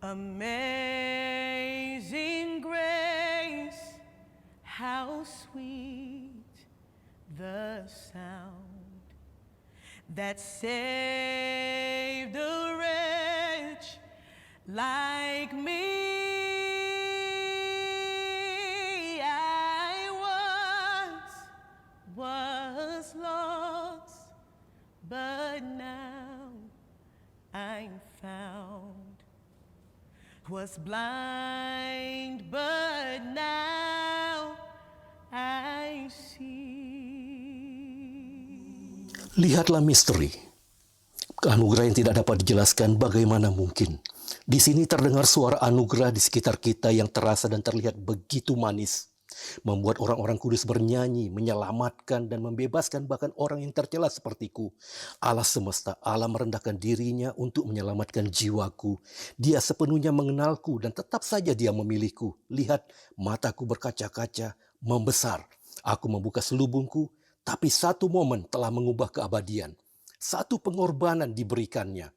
Amazing grace, how sweet the sound that saved a wretch like me. I was lost, but now I'm found. Was blind, but now I see. Lihatlah misteri. Anugerah yang tidak dapat dijelaskan bagaimana mungkin. Di sini terdengar suara anugerah di sekitar kita yang terasa dan terlihat begitu manis. Membuat orang-orang kudus bernyanyi, menyelamatkan dan membebaskan bahkan orang yang tercela sepertiku. Allah semesta, Allah merendahkan dirinya untuk menyelamatkan jiwaku. Dia sepenuhnya mengenalku dan tetap saja dia memilihku. Lihat, mataku berkaca-kaca, membesar. Aku membuka selubungku, tapi satu momen telah mengubah keabadian. Satu pengorbanan diberikannya.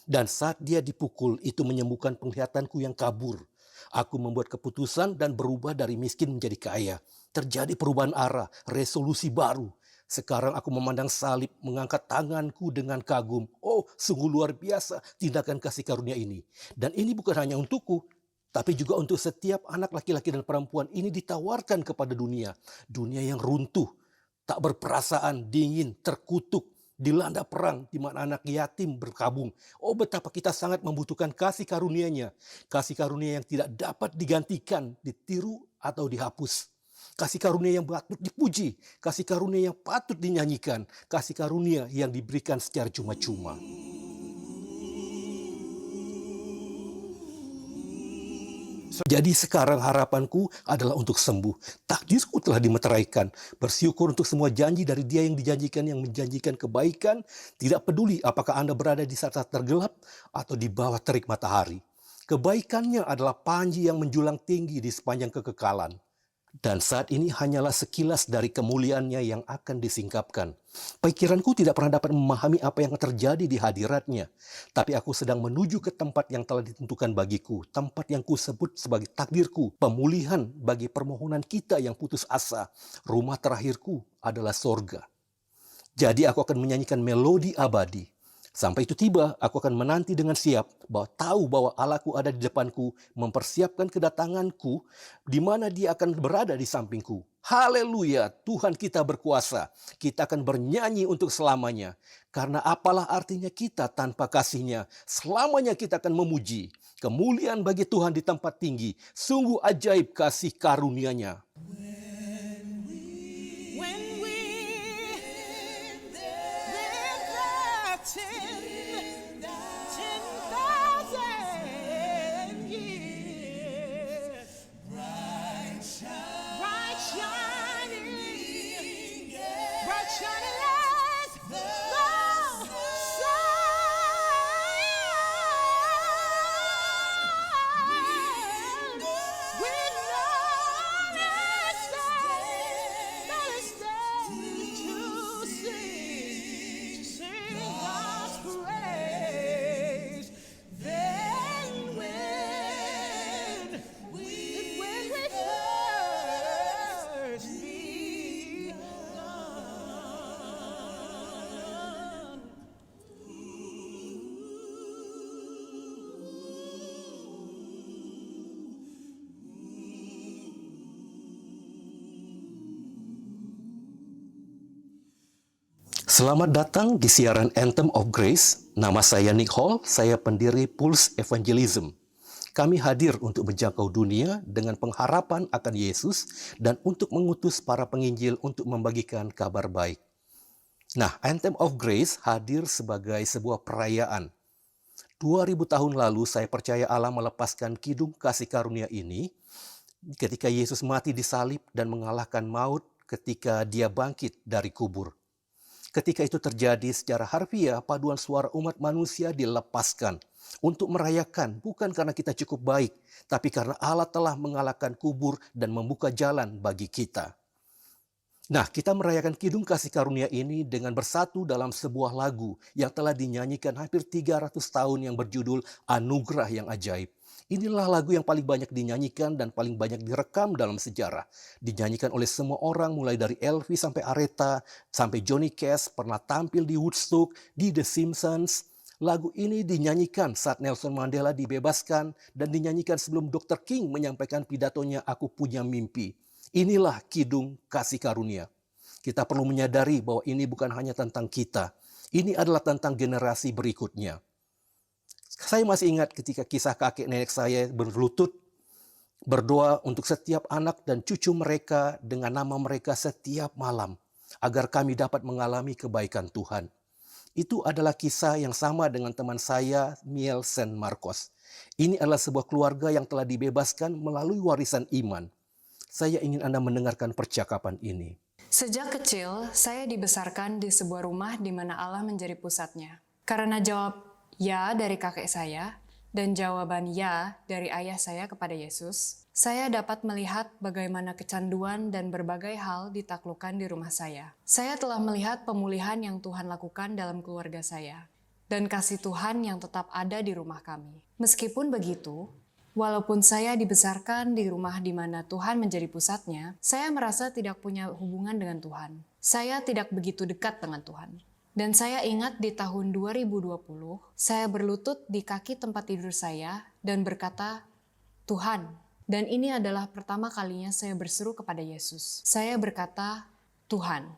Dan saat dia dipukul, itu menyembuhkan penglihatanku yang kabur. Aku membuat keputusan dan berubah dari miskin menjadi kaya. Terjadi perubahan arah, resolusi baru. Sekarang aku memandang salib, mengangkat tanganku dengan kagum. Oh, sungguh luar biasa tindakan kasih karunia ini. Dan ini bukan hanya untukku, tapi juga untuk setiap anak laki-laki dan perempuan ini ditawarkan kepada dunia. Dunia yang runtuh, tak berperasaan, dingin, terkutuk. Dilanda perang di mana anak yatim berkabung. Oh, betapa kita sangat membutuhkan kasih karunia-Nya. Kasih karunia yang tidak dapat digantikan, ditiru atau dihapus. Kasih karunia yang patut dipuji. Kasih karunia yang patut dinyanyikan. Kasih karunia yang diberikan secara cuma-cuma. Jadi sekarang harapanku adalah untuk sembuh. Takdirku telah dimeteraikan. Bersyukur untuk semua janji dari Dia yang dijanjikan, yang menjanjikan kebaikan. Tidak peduli apakah Anda berada di saat tergelap atau di bawah terik matahari. Kebaikannya adalah panji yang menjulang tinggi di sepanjang kekekalan. Dan saat ini hanyalah sekilas dari kemuliaannya yang akan disingkapkan. Pikiranku tidak pernah dapat memahami apa yang terjadi di hadiratnya. Tapi aku sedang menuju ke tempat yang telah ditentukan bagiku. Tempat yang kusebut sebagai takdirku. Pemulihan bagi permohonan kita yang putus asa. Rumah terakhirku adalah sorga. Jadi aku akan menyanyikan melodi abadi. Sampai itu tiba, aku akan menanti dengan siap, tahu bahwa Allahku ada di depanku, mempersiapkan kedatanganku, di mana Dia akan berada di sampingku. Haleluya, Tuhan kita berkuasa. Kita akan bernyanyi untuk selamanya. Karena apalah artinya kita tanpa kasih-Nya? Selamanya kita akan memuji. Kemuliaan bagi Tuhan di tempat tinggi. Sungguh ajaib kasih karunia-Nya. Selamat datang di siaran Anthem of Grace. Nama saya Nick Hall, saya pendiri Pulse Evangelism. Kami hadir untuk menjangkau dunia dengan pengharapan akan Yesus dan untuk mengutus para penginjil untuk membagikan kabar baik. Nah, Anthem of Grace hadir sebagai sebuah perayaan. 2000 tahun lalu saya percaya Allah melepaskan kidung kasih karunia ini ketika Yesus mati di salib dan mengalahkan maut ketika Dia bangkit dari kubur. Ketika itu terjadi secara harfiah, paduan suara umat manusia dilepaskan untuk merayakan bukan karena kita cukup baik, tapi karena Allah telah mengalahkan kubur dan membuka jalan bagi kita. Nah, kita merayakan kidung kasih karunia ini dengan bersatu dalam sebuah lagu yang telah dinyanyikan hampir 300 tahun yang berjudul Anugerah yang Ajaib. Inilah lagu yang paling banyak dinyanyikan dan paling banyak direkam dalam sejarah. Dinyanyikan oleh semua orang mulai dari Elvis sampai Aretha, sampai Johnny Cash pernah tampil di Woodstock, di The Simpsons. Lagu ini dinyanyikan saat Nelson Mandela dibebaskan dan dinyanyikan sebelum Dr. King menyampaikan pidatonya Aku Punya Mimpi. Inilah Kidung Kasih Karunia. Kita perlu menyadari bahwa ini bukan hanya tentang kita. Ini adalah tentang generasi berikutnya. Saya masih ingat ketika kisah kakek nenek saya berlutut, berdoa untuk setiap anak dan cucu mereka dengan nama mereka setiap malam, agar kami dapat mengalami kebaikan Tuhan. Itu adalah kisah yang sama dengan teman saya, Miel San Marcos. Ini adalah sebuah keluarga yang telah dibebaskan melalui warisan iman. Saya ingin Anda mendengarkan percakapan ini. Sejak kecil, saya dibesarkan di sebuah rumah di mana Allah menjadi pusatnya. Karena jawab ya dari kakek saya dan jawaban ya dari ayah saya kepada Yesus, saya dapat melihat bagaimana kecanduan dan berbagai hal ditaklukkan di rumah saya. Saya telah melihat pemulihan yang Tuhan lakukan dalam keluarga saya dan kasih Tuhan yang tetap ada di rumah kami. Meskipun begitu, walaupun saya dibesarkan di rumah di mana Tuhan menjadi pusatnya, saya merasa tidak punya hubungan dengan Tuhan. Saya tidak begitu dekat dengan Tuhan. Dan saya ingat di tahun 2020, saya berlutut di kaki tempat tidur saya dan berkata, Tuhan. Dan ini adalah pertama kalinya saya berseru kepada Yesus. Saya berkata, Tuhan.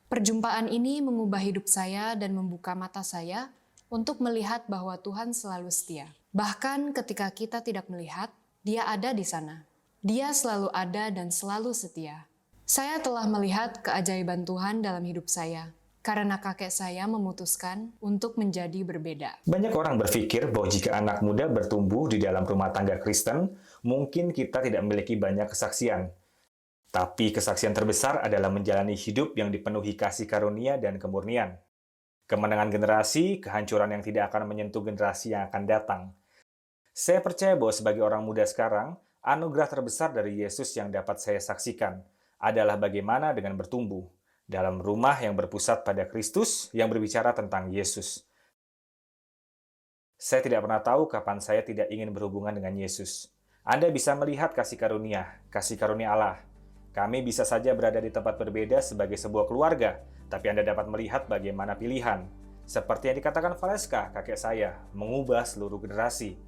Perjumpaan ini mengubah hidup saya dan membuka mata saya untuk melihat bahwa Tuhan selalu setia. Bahkan ketika kita tidak melihat, Dia ada di sana. Dia selalu ada dan selalu setia. Saya telah melihat keajaiban Tuhan dalam hidup saya. Karena kakek saya memutuskan untuk menjadi berbeda. Banyak orang berpikir bahwa jika anak muda bertumbuh di dalam rumah tangga Kristen, mungkin kita tidak memiliki banyak kesaksian. Tapi kesaksian terbesar adalah menjalani hidup yang dipenuhi kasih karunia dan kemurnian. Kemenangan generasi, kehancuran yang tidak akan menyentuh generasi yang akan datang. Saya percaya bahwa sebagai orang muda sekarang, anugerah terbesar dari Yesus yang dapat saya saksikan adalah bagaimana dengan bertumbuh dalam rumah yang berpusat pada Kristus yang berbicara tentang Yesus. Saya tidak pernah tahu kapan saya tidak ingin berhubungan dengan Yesus. Anda bisa melihat kasih karunia Allah. Kami bisa saja berada di tempat berbeda sebagai sebuah keluarga, tapi Anda dapat melihat bagaimana pilihan. Seperti yang dikatakan Valeska, kakek saya, mengubah seluruh generasi.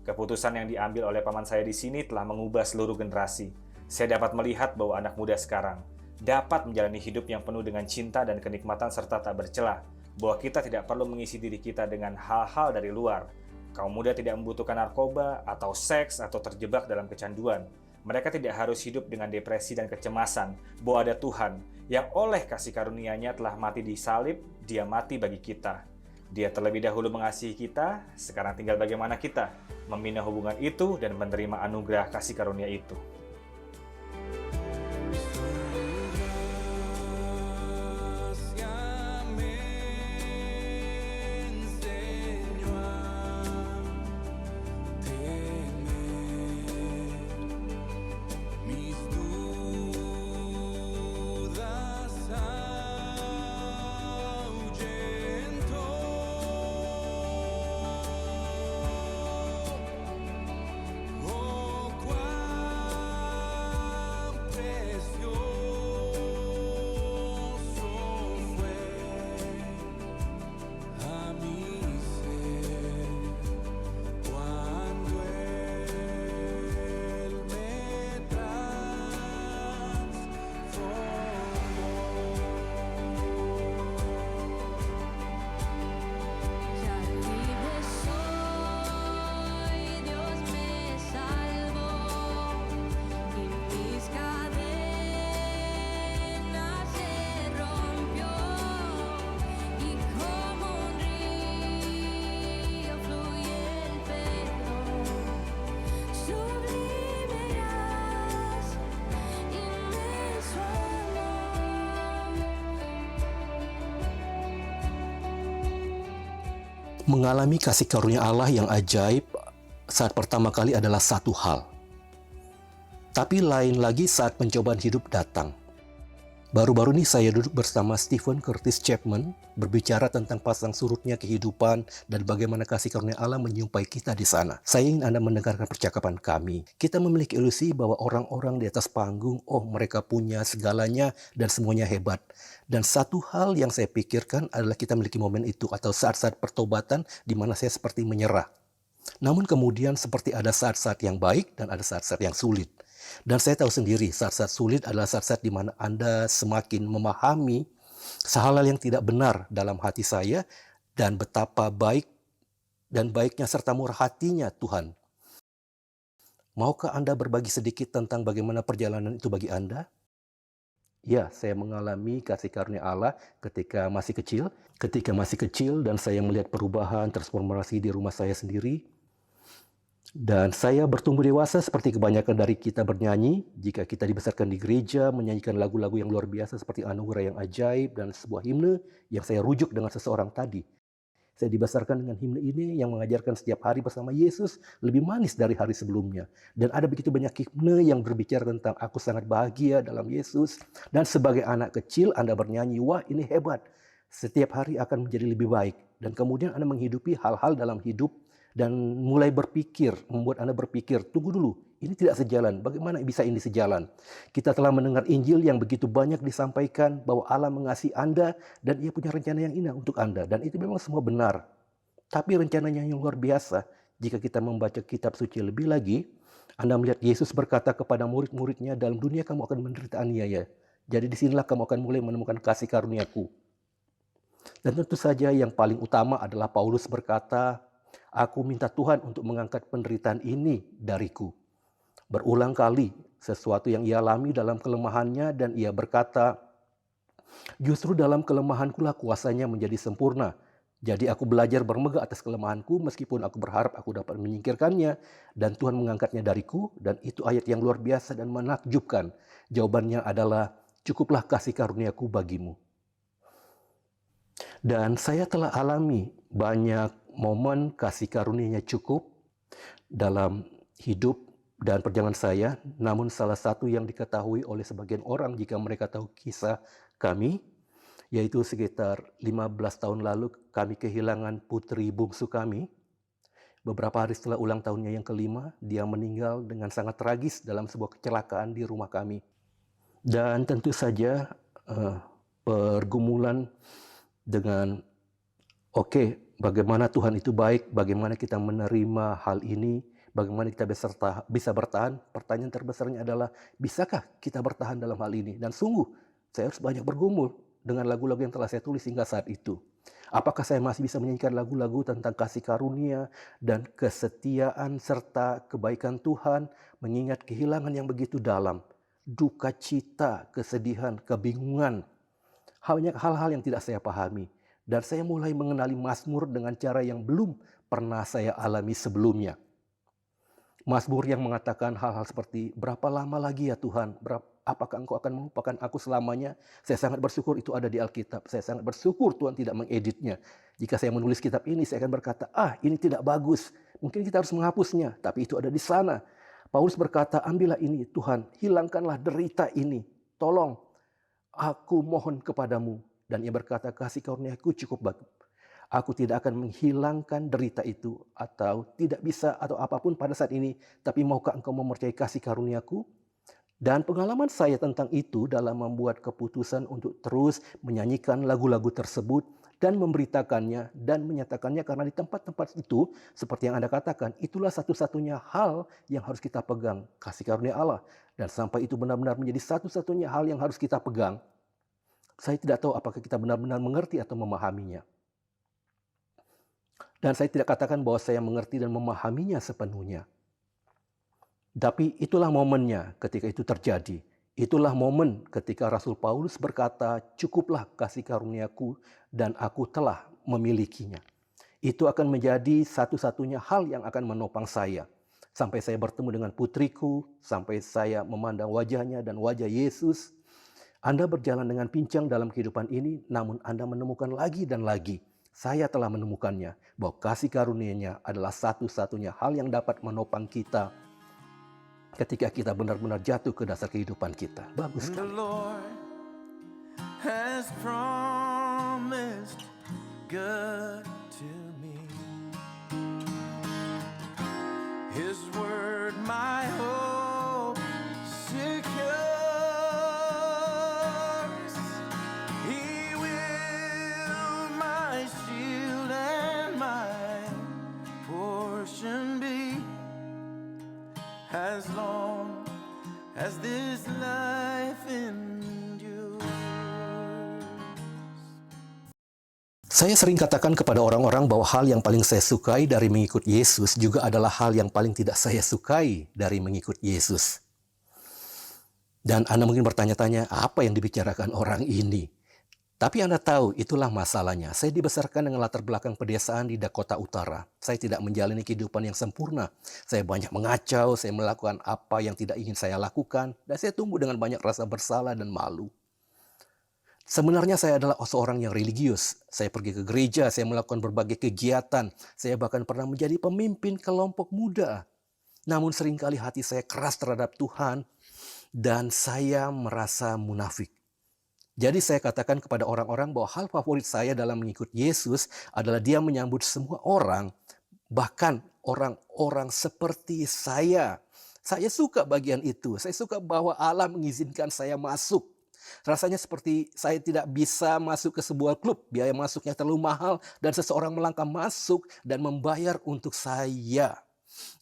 Keputusan yang diambil oleh paman saya di sini telah mengubah seluruh generasi. Saya dapat melihat bahwa anak muda sekarang dapat menjalani hidup yang penuh dengan cinta dan kenikmatan serta tak bercela, bahwa kita tidak perlu mengisi diri kita dengan hal-hal dari luar. Kaum muda tidak membutuhkan narkoba atau seks atau terjebak dalam kecanduan. Mereka tidak harus hidup dengan depresi dan kecemasan, bahwa ada Tuhan yang oleh kasih karunia-Nya telah mati di salib. Dia mati bagi kita. Dia terlebih dahulu mengasihi kita, sekarang tinggal bagaimana kita membina hubungan itu dan menerima anugerah kasih karunia itu. Mengalami kasih karunia Allah yang ajaib saat pertama kali adalah satu hal. Tapi lain lagi saat pencobaan hidup datang. Baru-baru ini saya duduk bersama Stephen Curtis Chapman berbicara tentang pasang surutnya kehidupan dan bagaimana kasih karunia Allah menyumpai kita di sana. Saya ingin Anda mendengarkan percakapan kami. Kita memiliki ilusi bahwa orang-orang di atas panggung, mereka punya segalanya dan semuanya hebat. Dan satu hal yang saya pikirkan adalah kita memiliki momen itu atau saat-saat pertobatan di mana saya seperti menyerah. Namun kemudian seperti ada saat-saat yang baik dan ada saat-saat yang sulit. Dan saya tahu sendiri saat-saat sulit adalah saat-saat di mana Anda semakin memahami hal-hal yang tidak benar dalam hati saya dan betapa baik dan baiknya serta murah hatinya Tuhan. Maukah Anda berbagi sedikit tentang bagaimana perjalanan itu bagi Anda? Ya, saya mengalami kasih karunia Allah ketika masih kecil. Ketika masih kecil dan saya melihat perubahan, transformasi di rumah saya sendiri. Dan saya bertumbuh dewasa seperti kebanyakan dari kita bernyanyi. Jika kita dibesarkan di gereja, menyanyikan lagu-lagu yang luar biasa seperti Anugerah yang Ajaib dan sebuah himne yang saya rujuk dengan seseorang tadi. Saya dibesarkan dengan himne ini yang mengajarkan setiap hari bersama Yesus lebih manis dari hari sebelumnya. Dan ada begitu banyak himne yang berbicara tentang aku sangat bahagia dalam Yesus. Dan sebagai anak kecil Anda bernyanyi, wah ini hebat. Setiap hari akan menjadi lebih baik. Dan kemudian Anda menghidupi hal-hal dalam hidup dan mulai berpikir, membuat Anda berpikir, tunggu dulu, ini tidak sejalan. Bagaimana bisa ini sejalan? Kita telah mendengar Injil yang begitu banyak disampaikan bahwa Allah mengasihi Anda dan Ia punya rencana yang indah untuk Anda. Dan itu memang semua benar. Tapi rencananya yang luar biasa. Jika kita membaca kitab suci lebih lagi, Anda melihat Yesus berkata kepada murid-muridnya, dalam dunia kamu akan menderita aniaya. Jadi disinilah kamu akan mulai menemukan kasih karuniaku. Dan tentu saja yang paling utama adalah Paulus berkata, aku minta Tuhan untuk mengangkat penderitaan ini dariku. Berulang kali sesuatu yang ia alami dalam kelemahannya dan ia berkata, justru dalam kelemahanku lah kuasanya menjadi sempurna. Jadi aku belajar bermegah atas kelemahanku meskipun aku berharap aku dapat menyingkirkannya dan Tuhan mengangkatnya dariku, dan itu ayat yang luar biasa dan menakjubkan. Jawabannya adalah cukuplah kasih karuniaku bagimu. Dan saya telah alami banyak momen kasih karunia-Nya cukup dalam hidup dan perjalanan saya. Namun salah satu yang diketahui oleh sebagian orang jika mereka tahu kisah kami, yaitu sekitar 15 tahun lalu kami kehilangan putri bungsu kami. Beberapa hari setelah ulang tahunnya yang kelima, dia meninggal dengan sangat tragis dalam sebuah kecelakaan di rumah kami. Dan tentu saja pergumulan dengan bagaimana Tuhan itu baik, bagaimana kita menerima hal ini, bagaimana kita bisa bertahan. Pertanyaan terbesarnya adalah, bisakah kita bertahan dalam hal ini? Dan sungguh, saya harus banyak bergumul dengan lagu-lagu yang telah saya tulis hingga saat itu. Apakah saya masih bisa menyanyikan lagu-lagu tentang kasih karunia dan kesetiaan serta kebaikan Tuhan, mengingat kehilangan yang begitu dalam, duka cita, kesedihan, kebingungan, banyak hal-hal yang tidak saya pahami. Dan saya mulai mengenali Mazmur dengan cara yang belum pernah saya alami sebelumnya. Mazmur yang mengatakan hal-hal seperti, berapa lama lagi ya Tuhan? Apakah Engkau akan melupakan aku selamanya? Saya sangat bersyukur itu ada di Alkitab. Saya sangat bersyukur Tuhan tidak mengeditnya. Jika saya menulis kitab ini, saya akan berkata, ini tidak bagus. Mungkin kita harus menghapusnya, tapi itu ada di sana. Paulus berkata, ambillah ini Tuhan, hilangkanlah derita ini. Tolong, aku mohon kepadamu. Dan ia berkata, kasih karuniaku cukup bagus. Aku tidak akan menghilangkan derita itu atau tidak bisa atau apapun pada saat ini. Tapi maukah engkau mempercayai kasih karuniaku? Dan pengalaman saya tentang itu dalam membuat keputusan untuk terus menyanyikan lagu-lagu tersebut dan memberitakannya dan menyatakannya, karena di tempat-tempat itu seperti yang Anda katakan, itulah satu-satunya hal yang harus kita pegang, kasih karunia Allah. Dan sampai itu benar-benar menjadi satu-satunya hal yang harus kita pegang, saya tidak tahu apakah kita benar-benar mengerti atau memahaminya. Dan saya tidak katakan bahwa saya mengerti dan memahaminya sepenuhnya. Tapi itulah momennya ketika itu terjadi. Itulah momen ketika Rasul Paulus berkata, cukuplah kasih karuniaku dan aku telah memilikinya. Itu akan menjadi satu-satunya hal yang akan menopang saya. Sampai saya bertemu dengan putriku, sampai saya memandang wajahnya dan wajah Yesus. Anda berjalan dengan pincang dalam kehidupan ini, namun Anda menemukan lagi dan lagi. Saya telah menemukannya, bahwa kasih karunia-Nya adalah satu-satunya hal yang dapat menopang kita ketika kita benar-benar jatuh ke dasar kehidupan kita. Bagus The sekali. Lord has promised good to me. His word my hope secures. He will my shield and my portion be, as long as this life endures. Saya sering katakan kepada orang-orang bahwa hal yang paling saya sukai dari mengikut Yesus juga adalah hal yang paling tidak saya sukai dari mengikut Yesus. Dan Anda mungkin bertanya-tanya, apa yang dibicarakan orang ini? Tapi Anda tahu, itulah masalahnya. Saya dibesarkan dengan latar belakang pedesaan di Dakota Utara. Saya tidak menjalani kehidupan yang sempurna. Saya banyak mengacau, saya melakukan apa yang tidak ingin saya lakukan, dan saya tumbuh dengan banyak rasa bersalah dan malu. Sebenarnya saya adalah seorang yang religius. Saya pergi ke gereja, saya melakukan berbagai kegiatan. Saya bahkan pernah menjadi pemimpin kelompok muda. Namun seringkali hati saya keras terhadap Tuhan dan saya merasa munafik. Jadi saya katakan kepada orang-orang bahwa hal favorit saya dalam mengikut Yesus adalah Dia menyambut semua orang, bahkan orang-orang seperti saya. Saya suka bagian itu. Saya suka bahwa Allah mengizinkan saya masuk. Rasanya seperti saya tidak bisa masuk ke sebuah klub. Biaya masuknya terlalu mahal dan seseorang melangkah masuk dan membayar untuk saya.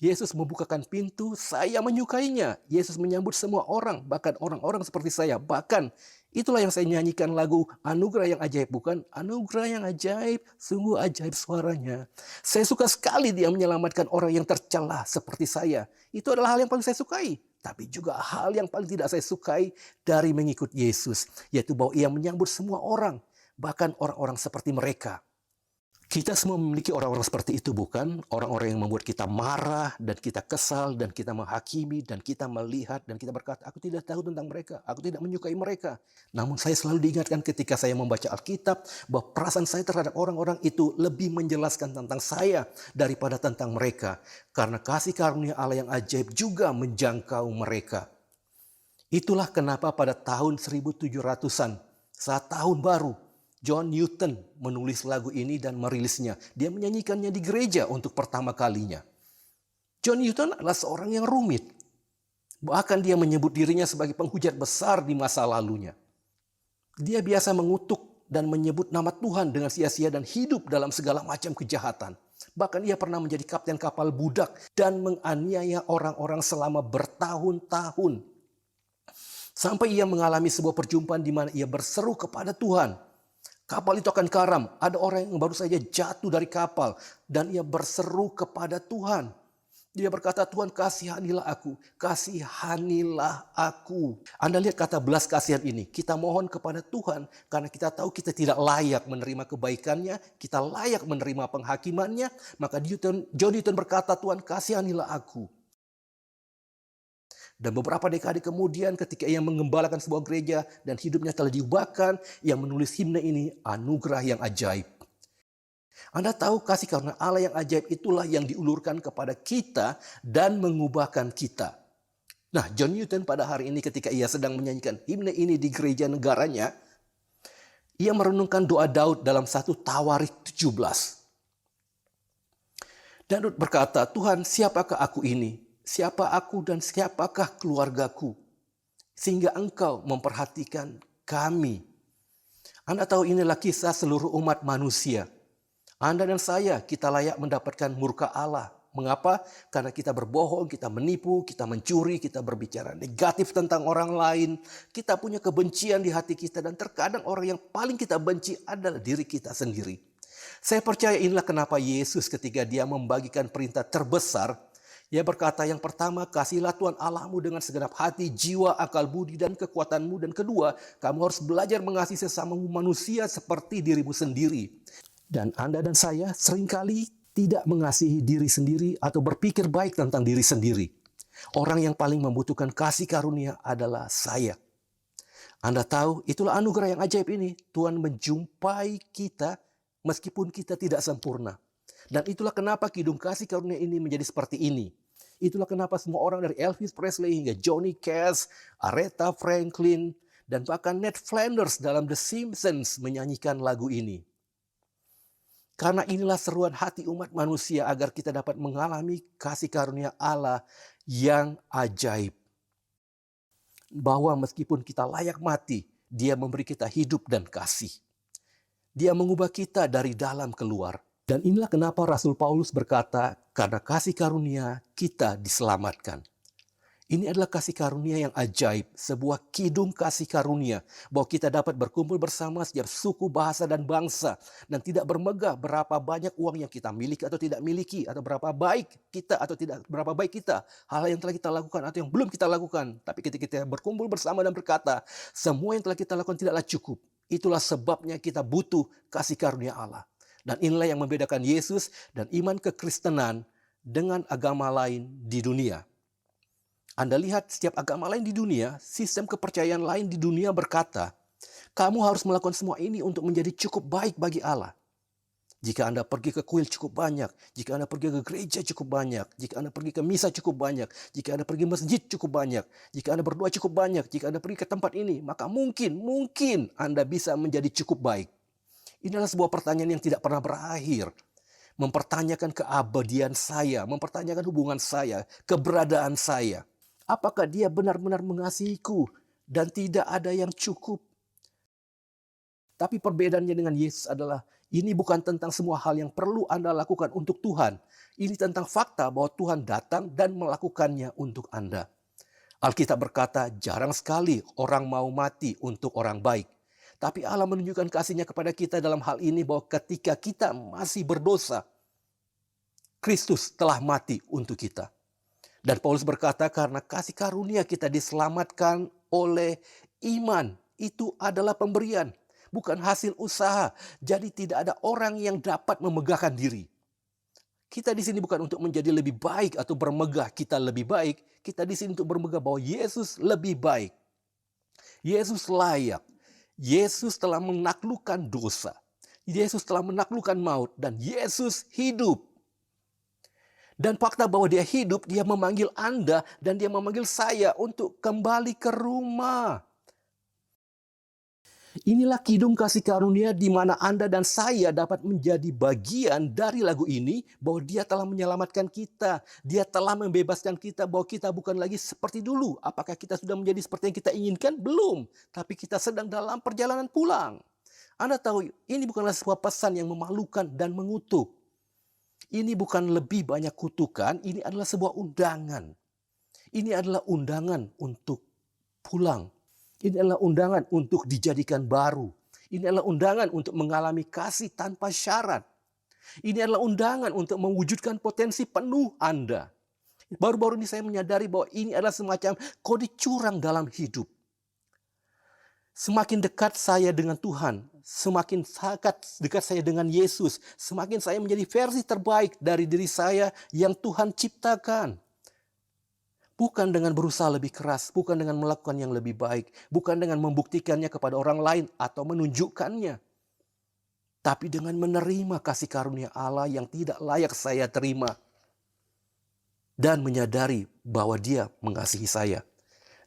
Yesus membukakan pintu, saya menyukainya. Yesus menyambut semua orang, bahkan orang-orang seperti saya. Bahkan itulah yang saya nyanyikan lagu Anugerah yang Ajaib, bukan? Anugerah yang ajaib, sungguh ajaib suaranya. Saya suka sekali Dia menyelamatkan orang yang tercela seperti saya. Itu adalah hal yang paling saya sukai. Tapi juga hal yang paling tidak saya sukai dari mengikut Yesus, yaitu bahwa Ia menyambut semua orang, bahkan orang-orang seperti mereka. Kita semua memiliki orang-orang seperti itu, bukan? Orang-orang yang membuat kita marah dan kita kesal dan kita menghakimi dan kita melihat dan kita berkata, aku tidak tahu tentang mereka, aku tidak menyukai mereka. Namun saya selalu diingatkan ketika saya membaca Alkitab bahwa perasaan saya terhadap orang-orang itu lebih menjelaskan tentang saya daripada tentang mereka. Karena kasih karunia Allah yang ajaib juga menjangkau mereka. Itulah kenapa pada tahun 1700-an, saat tahun baru, John Newton menulis lagu ini dan merilisnya. Dia menyanyikannya di gereja untuk pertama kalinya. John Newton adalah seorang yang rumit. Bahkan dia menyebut dirinya sebagai penghujat besar di masa lalunya. Dia biasa mengutuk dan menyebut nama Tuhan dengan sia-sia dan hidup dalam segala macam kejahatan. Bahkan ia pernah menjadi kapten kapal budak dan menganiaya orang-orang selama bertahun-tahun. Sampai ia mengalami sebuah perjumpaan di mana ia berseru kepada Tuhan. Kapal itu akan karam. Ada orang yang baru saja jatuh dari kapal. Dan ia berseru kepada Tuhan. Dia berkata, Tuhan kasihanilah aku. Kasihanilah aku. Anda lihat kata belas kasihan ini. Kita mohon kepada Tuhan. Karena kita tahu kita tidak layak menerima kebaikannya. Kita layak menerima penghakimannya. Maka John Newton berkata, Tuhan kasihanilah aku. Dan beberapa dekade kemudian ketika ia mengembalakan sebuah gereja dan hidupnya telah diubahkan, ia menulis himne ini, Anugerah yang Ajaib. Anda tahu kasih karunia Allah yang ajaib itulah yang diulurkan kepada kita dan mengubahkan kita. Nah, John Newton pada hari ini ketika ia sedang menyanyikan himne ini di gereja negaranya, ia merenungkan doa Daud dalam 1 Tawarik 17. Daud berkata, Tuhan siapakah aku ini? Siapa aku dan siapakah keluargaku? Sehingga Engkau memperhatikan kami. Anda tahu inilah kisah seluruh umat manusia. Anda dan saya, kita layak mendapatkan murka Allah. Mengapa? Karena kita berbohong, kita menipu, kita mencuri, kita berbicara negatif tentang orang lain. Kita punya kebencian di hati kita dan terkadang orang yang paling kita benci adalah diri kita sendiri. Saya percaya inilah kenapa Yesus ketika Dia membagikan perintah terbesar, Ia berkata yang pertama, kasihilah Tuhan Allahmu dengan segenap hati, jiwa, akal budi, dan kekuatanmu. Dan kedua, kamu harus belajar mengasihi sesamamu manusia seperti dirimu sendiri. Dan Anda dan saya seringkali tidak mengasihi diri sendiri atau berpikir baik tentang diri sendiri. Orang yang paling membutuhkan kasih karunia adalah saya. Anda tahu, itulah anugerah yang ajaib ini. Tuhan menjumpai kita meskipun kita tidak sempurna. Dan itulah kenapa kidung kasih karunia ini menjadi seperti ini. Itulah kenapa semua orang dari Elvis Presley hingga Johnny Cash, Aretha Franklin, Dan bahkan Ned Flanders dalam The Simpsons menyanyikan lagu ini. Karena inilah seruan hati umat manusia agar kita dapat mengalami kasih karunia Allah yang ajaib. Bahwa meskipun kita layak mati, Dia memberi kita hidup dan kasih. Dia mengubah kita dari dalam keluar. Dan inilah kenapa Rasul Paulus berkata, karena kasih karunia kita diselamatkan. Ini adalah kasih karunia yang ajaib, sebuah kidung kasih karunia, bahwa kita dapat berkumpul bersama setiap suku, bahasa, dan bangsa, dan tidak bermegah berapa banyak uang yang kita miliki atau tidak miliki, atau berapa baik kita atau tidak berapa baik kita, hal yang telah kita lakukan atau yang belum kita lakukan. Tapi ketika kita berkumpul bersama dan berkata, semua yang telah kita lakukan tidaklah cukup. Itulah sebabnya kita butuh kasih karunia Allah. Dan inilah yang membedakan Yesus dan iman kekristenan dengan agama lain di dunia. Anda lihat setiap agama lain di dunia, sistem kepercayaan lain di dunia berkata, kamu harus melakukan semua ini untuk menjadi cukup baik bagi Allah. Jika Anda pergi ke kuil cukup banyak, jika Anda pergi ke gereja cukup banyak, jika Anda pergi ke misa cukup banyak, jika Anda pergi masjid cukup banyak, jika Anda berdoa cukup banyak, jika Anda pergi ke tempat ini, maka mungkin Anda bisa menjadi cukup baik. Inilah sebuah pertanyaan yang tidak pernah berakhir. Mempertanyakan keabadian saya, mempertanyakan hubungan saya, keberadaan saya. Apakah Dia benar-benar mengasihiku dan tidak ada yang cukup? Tapi perbedaannya dengan Yesus adalah ini bukan tentang semua hal yang perlu Anda lakukan untuk Tuhan. Ini tentang fakta bahwa Tuhan datang dan melakukannya untuk Anda. Alkitab berkata, jarang sekali orang mau mati untuk orang baik. Tapi Allah menunjukkan kasih-Nya kepada kita dalam hal ini bahwa ketika kita masih berdosa, Kristus telah mati untuk kita. Dan Paulus berkata, karena kasih karunia kita diselamatkan oleh iman. Itu adalah pemberian, bukan hasil usaha. Jadi tidak ada orang yang dapat memegahkan diri. Kita di sini bukan untuk menjadi lebih baik atau bermegah kita lebih baik. Kita di sini untuk bermegah bahwa Yesus lebih baik. Yesus layak. Yesus telah menaklukkan dosa. Yesus telah menaklukkan maut. Dan Yesus hidup. Dan fakta bahwa Dia hidup, Dia memanggil Anda dan Dia memanggil saya untuk kembali ke rumah. Inilah kidung kasih karunia di mana Anda dan saya dapat menjadi bagian dari lagu ini, bahwa Dia telah menyelamatkan kita. Dia telah membebaskan kita, bahwa kita bukan lagi seperti dulu. Apakah kita sudah menjadi seperti yang kita inginkan? Belum. Tapi kita sedang dalam perjalanan pulang. Anda tahu, ini bukanlah sebuah pesan yang memalukan dan mengutuk. Ini bukan lebih banyak kutukan, ini adalah sebuah undangan. Ini adalah undangan untuk pulang. Ini adalah undangan untuk dijadikan baru. Ini adalah undangan untuk mengalami kasih tanpa syarat. Ini adalah undangan untuk mewujudkan potensi penuh Anda. Baru-baru ini saya menyadari bahwa ini adalah semacam kode curang dalam hidup. Semakin dekat saya dengan Tuhan, semakin dekat saya dengan Yesus, semakin saya menjadi versi terbaik dari diri saya yang Tuhan ciptakan. Bukan dengan berusaha lebih keras, bukan dengan melakukan yang lebih baik, bukan dengan membuktikannya kepada orang lain atau menunjukkannya. Tapi dengan menerima kasih karunia Allah yang tidak layak saya terima. Dan menyadari bahwa Dia mengasihi saya.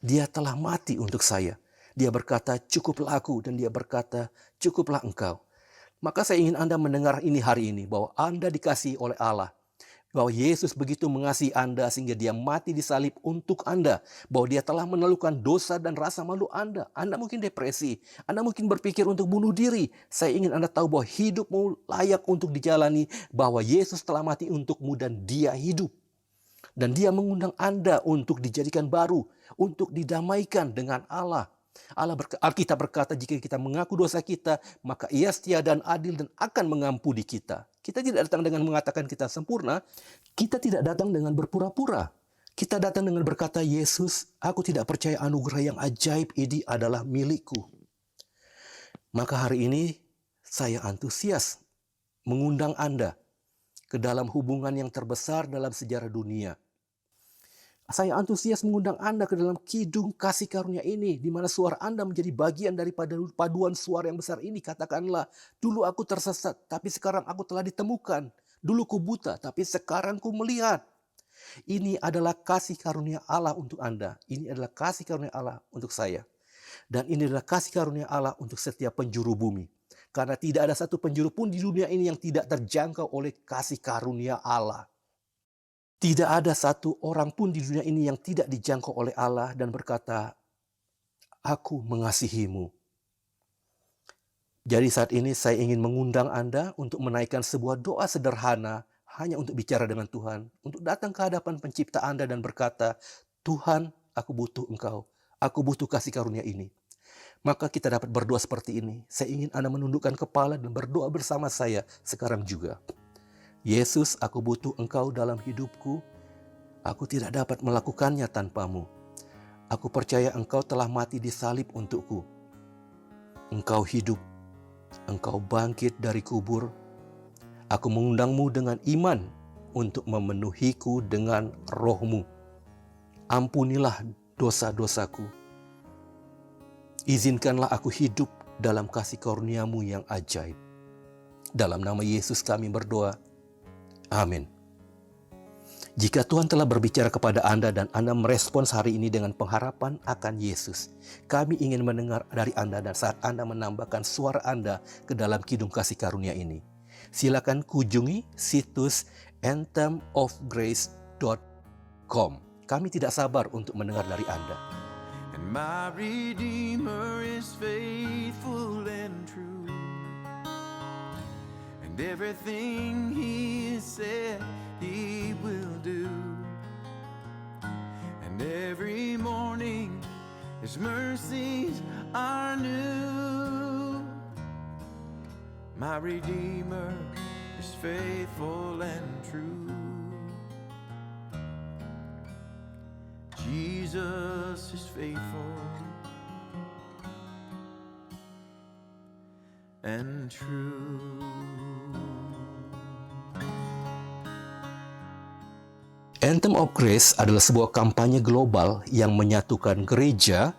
Dia telah mati untuk saya. Dia berkata, cukuplah aku, dan Dia berkata, cukuplah engkau. Maka saya ingin Anda mendengar ini hari ini, bahwa Anda dikasihi oleh Allah. Bahwa Yesus begitu mengasihi Anda sehingga Dia mati di salib untuk Anda. Bahwa Dia telah menaklukkan dosa dan rasa malu Anda. Anda mungkin depresi, Anda mungkin berpikir untuk bunuh diri. Saya ingin Anda tahu bahwa hidupmu layak untuk dijalani, bahwa Yesus telah mati untukmu dan Dia hidup. Dan Dia mengundang Anda untuk dijadikan baru, untuk didamaikan dengan Allah. Alkitab berkata, jika kita mengaku dosa kita, maka Ia setia dan adil dan akan mengampuni kita. Kita tidak datang dengan mengatakan kita sempurna. Kita tidak datang dengan berpura-pura. Kita datang dengan berkata, Yesus, aku tidak percaya anugerah yang ajaib ini adalah milikku. Maka hari ini saya antusias mengundang Anda ke dalam hubungan yang terbesar dalam sejarah dunia. Saya antusias mengundang Anda ke dalam kidung kasih karunia ini, di mana suara Anda menjadi bagian daripada paduan suara yang besar ini. Katakanlah, dulu aku tersesat, tapi sekarang aku telah ditemukan. Dulu ku buta, tapi sekarang ku melihat. Ini adalah kasih karunia Allah untuk Anda. Ini adalah kasih karunia Allah untuk saya. Dan ini adalah kasih karunia Allah untuk setiap penjuru bumi. Karena tidak ada satu penjuru pun di dunia ini yang tidak terjangkau oleh kasih karunia Allah. Tidak ada satu orang pun di dunia ini yang tidak dijangkau oleh Allah dan berkata, "Aku mengasihimu." Jadi saat ini saya ingin mengundang Anda untuk menaikkan sebuah doa sederhana hanya untuk bicara dengan Tuhan, untuk datang ke hadapan pencipta Anda dan berkata, "Tuhan, aku butuh Engkau. Aku butuh kasih karunia ini." Maka kita dapat berdoa seperti ini. Saya ingin Anda menundukkan kepala dan berdoa bersama saya sekarang juga. Yesus, aku butuh Engkau dalam hidupku. Aku tidak dapat melakukannya tanpamu. Aku percaya Engkau telah mati di salib untukku. Engkau hidup. Engkau bangkit dari kubur. Aku mengundangmu dengan iman untuk memenuhiku dengan roh-Mu. Ampunilah dosa-dosaku. Izinkanlah aku hidup dalam kasih karunia-Mu yang ajaib. Dalam nama Yesus kami berdoa. Amin. Jika Tuhan telah berbicara kepada Anda dan Anda merespons hari ini dengan pengharapan akan Yesus, kami ingin mendengar dari Anda dan saat Anda menambahkan suara Anda ke dalam kidung kasih karunia ini. Silakan kunjungi situs anthemofgrace.com. Kami tidak sabar untuk mendengar dari Anda. And my Redeemer is faithful and true, and everything He said He will do. And every morning His mercies are new. My Redeemer is faithful and true. Jesus is faithful and true. Anthem of Grace adalah sebuah kampanye global yang menyatukan gereja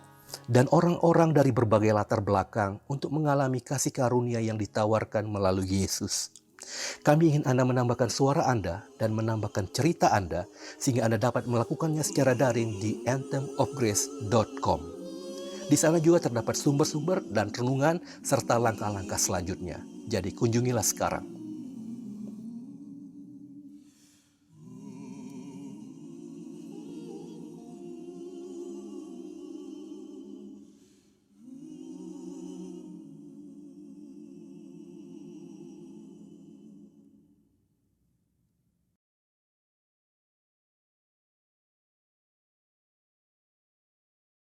dan orang-orang dari berbagai latar belakang untuk mengalami kasih karunia yang ditawarkan melalui Yesus. Kami ingin Anda menambahkan suara Anda dan menambahkan cerita Anda sehingga Anda dapat melakukannya secara daring di anthemofgrace.com. Di sana juga terdapat sumber-sumber dan renungan serta langkah-langkah selanjutnya. Jadi kunjungilah sekarang.